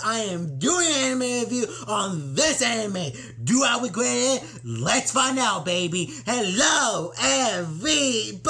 I am doing an anime review on this anime. Do I regret it? Let's find out, baby. Hello, everybody.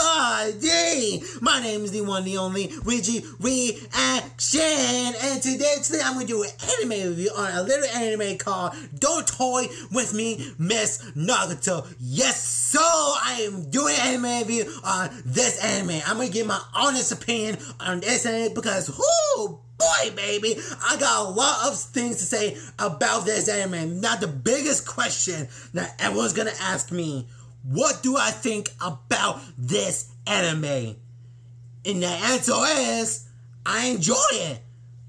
My name is the one, the only Luigi Reaction, and today I'm going to do an anime review on a little anime called Don't Toy With Me, Miss Nagatoro. Yes, so I am doing an anime review on this anime. I'm going to give my honest opinion on this anime because, whoo, boy, baby, I got a lot of things to say about this anime. Now, the biggest question that everyone's gonna ask me, what do I think about this anime? And the answer is, I enjoy it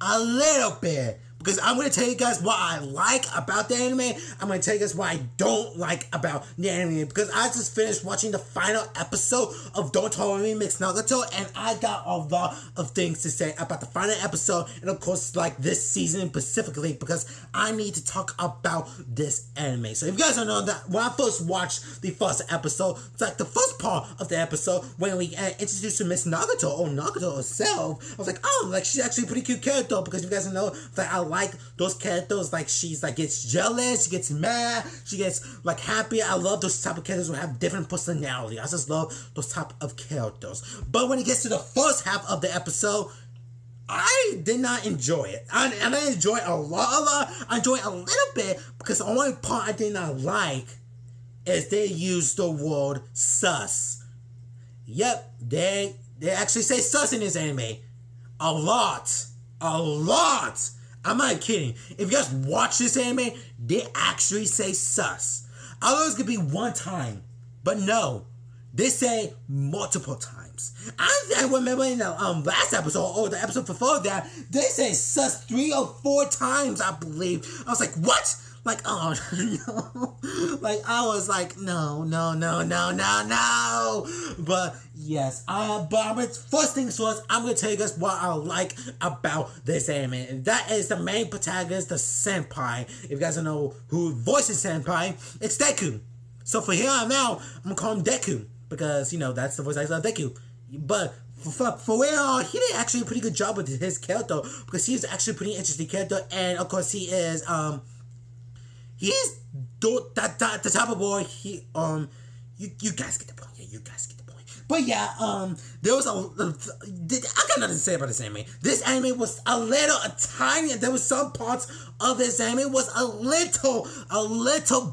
a little bit. Because I'm going to tell you guys what I like about the anime. I'm going to tell you guys what I don't like about the anime. Because I just finished watching the final episode of Don't Toy With Me, Miss Nagatoro. And I got a lot of things to say about the final episode. And of course, like this season specifically. Because I need to talk about this anime. So if you guys don't know that, when I first watched the first episode, it's like the first part of the epised when we introduced to Miss Nagatoro, or Nagatoro herself, I was like, oh, like she's actually a pretty cute character. Because you guys don't know that I like those characters, like she's like gets jealous, she gets mad, she gets like happy. I love those type of characters who have different personality. I just love those type of characters. But when it gets to the first half of the episode, I did not enjoy it. And I enjoy it a lot. I enjoy it a little bit because the only part I did not like is they use the word sus. Yep, they actually say sus in this anime. A lot. I'm not kidding. If you guys watch this anime, they actually say sus. I thought it was going to be one time, but no. They say multiple times. I remember in the last episode, or the episode before that, they say sus 3 or 4 times, I believe. I was like, what? Like, oh, no. Like, I was like, no. But, yes. But first things first, I'm going to tell you guys what I like about this anime. And that is the main protagonist, the senpai. If you guys don't know who voices senpai, it's Deku. So, for here on out, I'm going to call him Deku. Because, you know, that's the voice actor of Deku. But, for real, he did actually a pretty good job with his character. Because he's actually a pretty interesting character. And, of course, he is, he's the type of boy. You guys get the point. Yeah, you guys get the point. But yeah, there was I got nothing to say about this anime. This anime was a tiny. There was some parts of this anime was a little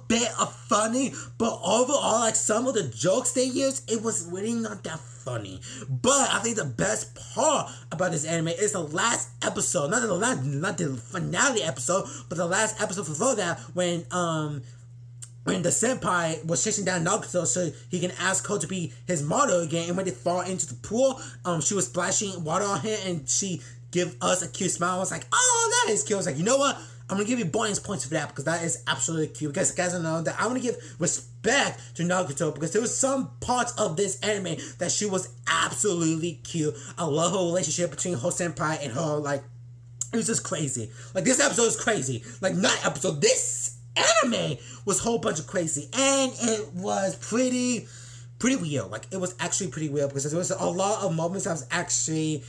bit of funny, but overall, like some of the jokes they used, it was really not that funny. But I think the best part about this anime is the last episode, not the finale episode, but the last episode before that, when the senpai was chasing down Nagatoro so he can ask her to be his model again, and when they fall into the pool, she was splashing water on him, and she give us a cute smile. I was like, oh, that is cute. I was like, you know what? I'm gonna give you bonus points for that because that is absolutely cute. Because guys don't know that I want to give respect to Nagatoro because there was some parts of this anime that she was absolutely cute. I love her relationship between her senpai and her. Like, it was just crazy. Like, this episode is crazy. Like, not episode, this anime was a whole bunch of crazy, and it was pretty weird. Like, it was actually pretty weird because there was a lot of moments that was actually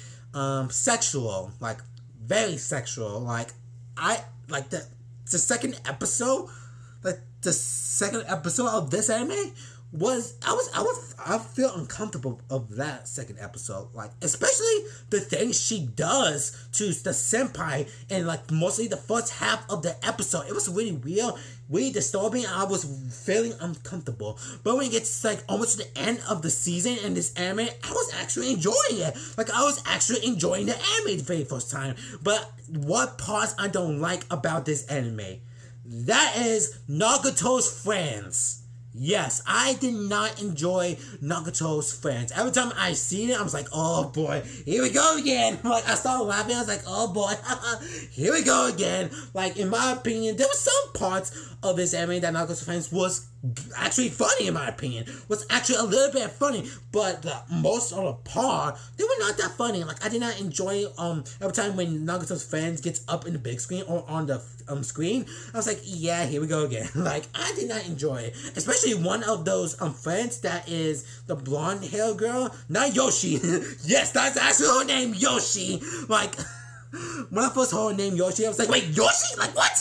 sexual, like very sexual. Like, the second episode, like the second episode of this anime was I feel uncomfortable of that second episode, like especially the things she does to the senpai and like mostly the first half of the episode. It was really weird, really disturbing. I was feeling uncomfortable. But when it gets like almost to the end of the season in this anime, I was actually enjoying it. Like I was actually enjoying the anime the very first time. But what parts I don't like about this anime? That is Nagatoro's friends. Yes, I did not enjoy Nagatoro's friends. Every time I seen it, I was like, oh boy, here we go again. Like, I started laughing, I was like, oh boy, here we go again. Like, in my opinion, there were some parts of this anime that Nagatoro's friends was actually funny, in my opinion. Was actually a little bit funny, but most of the part, they were not that funny. Like, I did not enjoy every time when Nagatoro's friends gets up in the big screen or on the screen. I was like, yeah, here we go again. Like, I did not enjoy it. Especially one of those friends that is the blonde hair girl. Not Yoshi. Yes, that's actually her name, Yoshi. Like, When I first heard her name Yoshi, I was like, wait, Yoshi? Like, what?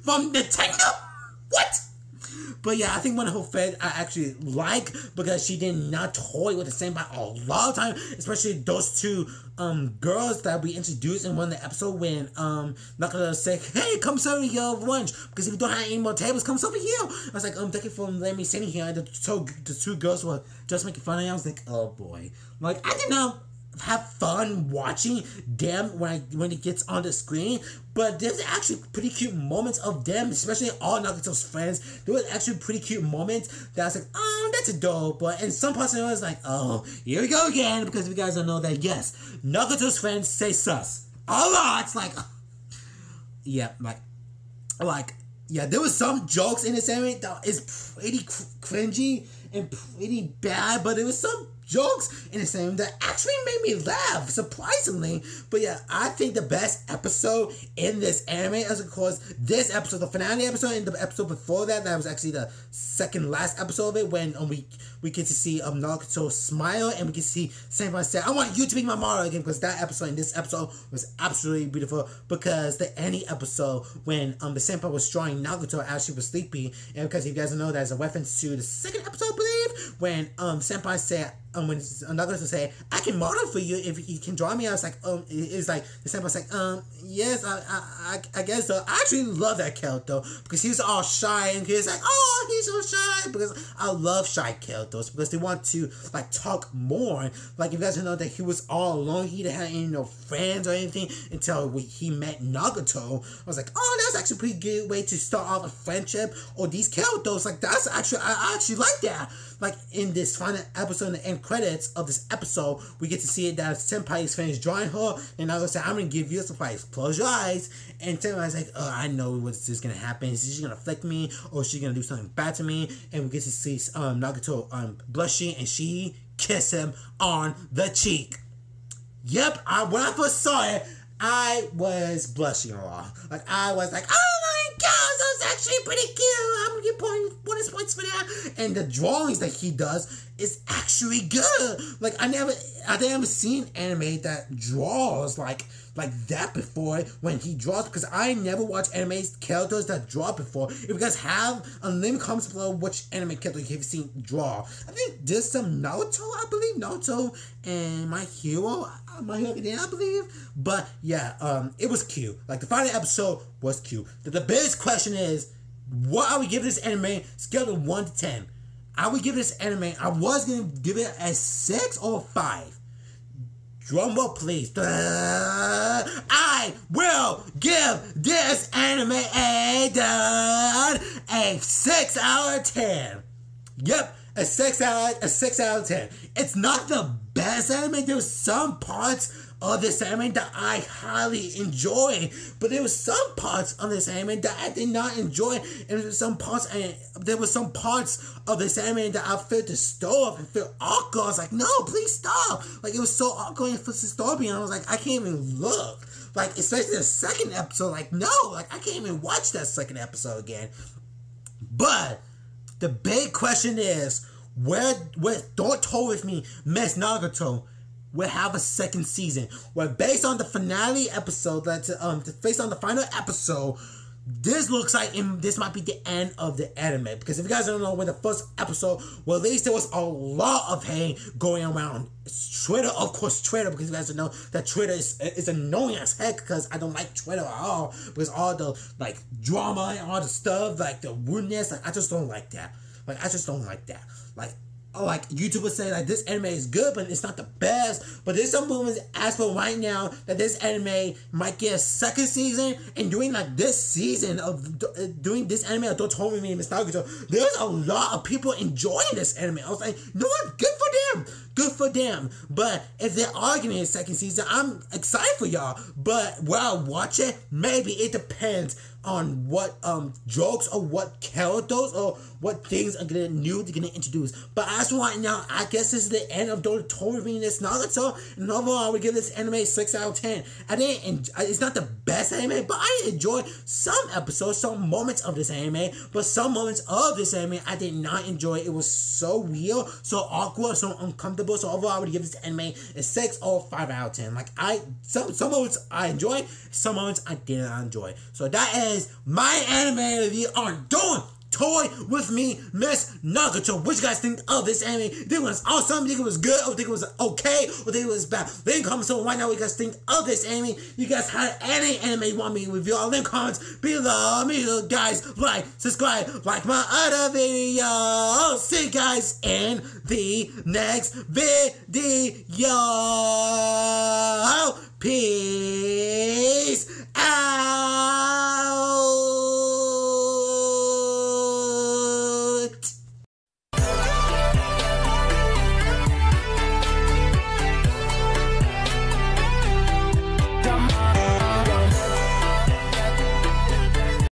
From Nintendo? What? But yeah, I think one of her friends I actually like because she did not toy with the senpai a lot of time, especially those two girls that we introduced in one of the episodes when Nagatoro said, hey, come serve your lunch because if you don't have any more tables, come over here. I was like, thank you for letting me sit here. And the two girls were just making fun of me. I was like, oh boy. Like, I did not have fun watching them when it gets on the screen, but there's actually pretty cute moments of them, especially all Nagatoro's friends. There was actually pretty cute moments that I was like, oh, that's adorable. But in some parts of it, I was like, oh, here we go again, because if you guys don't know that, yes, Nagatoro's friends say sus a lot. It's like, yeah, yeah, there was some jokes in this anime that is pretty cringy and pretty bad, but there was some jokes in the same that actually made me laugh, surprisingly. But yeah, I think the best episode in this anime is, of course, this episode, the finale episode, and the episode before that. That was actually the second last episode of it, when we get to see Nagatoro smile, and we can see Senpai say, I want you to be my model again, because that episode and this episode was absolutely beautiful, because the ending episode, when the Senpai was drawing Nagatoro as she was sleepy, and because you guys know that's a reference to the second episode, I believe, when Senpai said, when Nagatoro said, I can model for you if you can draw me. I was like, it's like, the Senpai's like, yes, I guess so. I actually love that character, because he's all shy, and he's like, oh, he's so shy, because I love shy characters, because they want to, like, talk more. Like, you guys know that he was all alone, he didn't have any friends or anything until he met Nagatoro. I was like, oh, that's actually a pretty good way to start off a friendship, or these characters, like, that's actually, I actually like that. Like, in this final episode, in the end credits of this episode, we get to see it that Senpai is finished drawing her, and Nagatoro said, I'm gonna give you a surprise. Close your eyes. And Senpai's like, oh, I know what's just gonna happen. Is she gonna flick me, or is she gonna do something bad to me? And we get to see Nagatoro blushing, and she kissed him on the cheek. Yep, when I first saw it, I was blushing a lot. Like, I was like, oh my gosh, that's actually pretty cute. I'm gonna get bonus points for that. And the drawings that he does is actually good. Like, I never seen anime that draws like that before when he draws, because I never watched anime characters that draw before. If you guys have unlimited comments below which anime character you've seen draw. I think there's some Naoto, I believe, Naoto and My Hero Academia, I believe. But yeah, it was cute. Like, the final episode was cute. The biggest question is, what are we giving this anime scale of 1 to 10? I would give this anime, I was going to give it a 6 or 5. Drumroll, please. I will give this anime a 6 out of 10. Yep, a 6 out of 10. It's not the best anime. There's some parts of this anime that I highly enjoy, but there was some parts of this anime that I did not enjoy, and there were some parts of this anime that I felt disturbed and felt awkward. I was like, no, please stop. Like, it was so awkward and disturbing, and I was like, I can't even look. Like, especially the second episode, like, no, like, I can't even watch that second episode again. But the big question is, where Don't Toy With Me, Miss Nagato will have a second season. Well, based on the finale episode, based on the final episode, this looks like this might be the end of the anime. Because if you guys don't know, when the first episode, well, at least there was a lot of hate going around Twitter. Of course, Twitter, because you guys don't know that Twitter is annoying as heck, because I don't like Twitter at all. Because all the, like, drama and all the stuff, like, the rudeness, like, I just don't like that. Like, I just don't like that. Like YouTubers say, like, this anime is good, but it's not the best. But there's some movements as for right now that this anime might get a second season. And doing like this season of doing this anime of Don't Toy With Me and Miss Nagatoro, there's a lot of people enjoying this anime. I was like, no, good for them. Good for them. But if they're arguing in the second season, I'm excited for y'all. But will I watch it? Maybe. It depends on what jokes or what characters or what things are gonna introduce. But as of right now, I guess this is the end of Nagatoro reading this Naruto. And overall, I would give this anime 6 out of 10. It's not the best anime, but I enjoyed some episodes, some moments of this anime. But some moments of this anime I did not enjoy. It was so weird, so awkward, so uncomfortable. So overall, I would give this anime a 6 or 5 out of 10. Like some moments I enjoyed, some moments I did not enjoy. So that is my anime review on Doing Toy With Me, Miss Nagatoro. What you guys think of this anime? You think it was awesome? You think it was good? Or think it was okay? Or think it was bad? Leave in comments below right now what you guys think of this anime. You guys had any anime you want me to review? Leave in comments below. Me, guys, like, subscribe, like my other video. See you guys in the next video. Peace out.